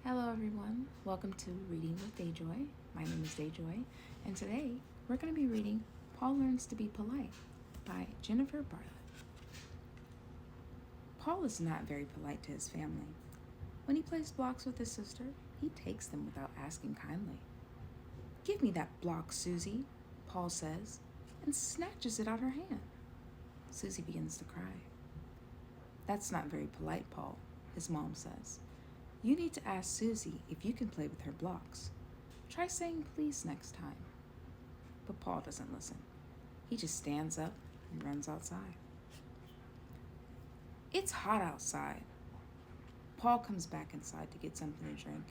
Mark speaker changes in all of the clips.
Speaker 1: Hello everyone, welcome to Reading with Dayjoy. My name is Dayjoy, and today we're going to be reading Paul Learns to Be Polite by Jennifer Bartlett. Paul is not very polite to his family. When he plays blocks with his sister, he takes them without asking kindly. "Give me that block, Susie," Paul says, and snatches it out of her hand. Susie begins to cry. "That's not very polite, Paul," his mom says. "You need to ask Susie if you can play with her blocks. Try saying please next time." But Paul doesn't listen. He just stands up and runs outside. It's hot outside. Paul comes back inside to get something to drink.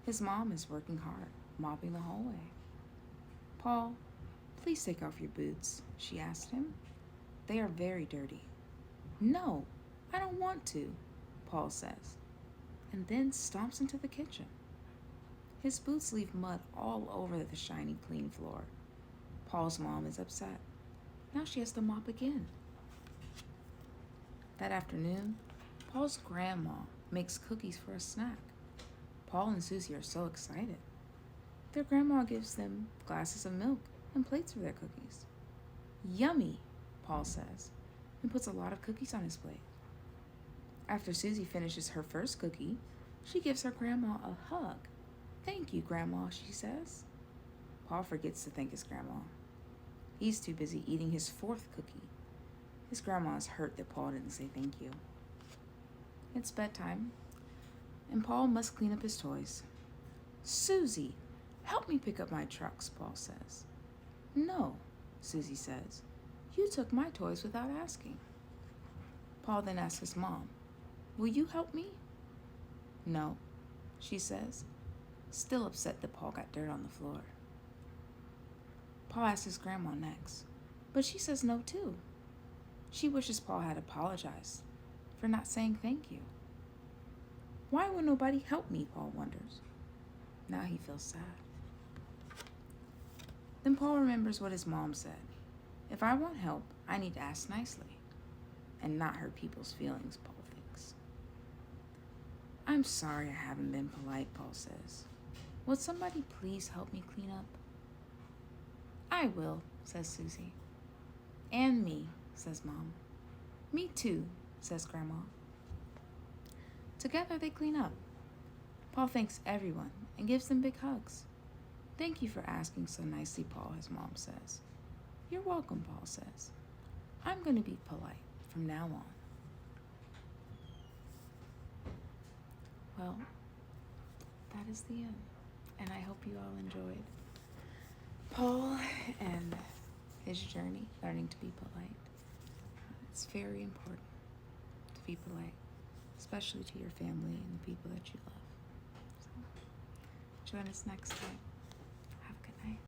Speaker 1: His mom is working hard, mopping the hallway. "Paul, please take off your boots," she asked him. "They are very dirty." "No, I don't want to," Paul says, and then stomps into the kitchen. His boots leave mud all over the shiny, clean floor. Paul's mom is upset. Now she has to mop again. That afternoon, Paul's grandma makes cookies for a snack. Paul and Susie are so excited. Their grandma gives them glasses of milk and plates for their cookies. "Yummy," Paul says, and puts a lot of cookies on his plate. After Susie finishes her first cookie, she gives her grandma a hug. "Thank you, Grandma," she says. Paul forgets to thank his grandma. He's too busy eating his fourth cookie. His grandma is hurt that Paul didn't say thank you. It's bedtime, and Paul must clean up his toys. "Susie, help me pick up my trucks," Paul says. "No," Susie says. "You took my toys without asking." Paul then asks his mom, "Will you help me?" "No," she says, still upset that Paul got dirt on the floor. Paul asks his grandma next, but she says no too. She wishes Paul had apologized for not saying thank you. Why will nobody help me, Paul wonders. Now he feels sad. Then Paul remembers what his mom said. If I want help, I need to ask nicely and not hurt people's feelings, Paul thinks. "I'm sorry I haven't been polite," Paul says. "Would somebody please help me clean up?" "I will," says Susie. "And me," says Mom. "Me too," says Grandma. Together they clean up. Paul thanks everyone and gives them big hugs. "Thank you for asking so nicely, Paul," his mom says. "You're welcome," Paul says. "I'm going to be polite from now on." Well, that is the end, and I hope you all enjoyed Paul and his journey learning to be polite. It's very important to be polite, especially to your family and the people that you love. So, join us next time.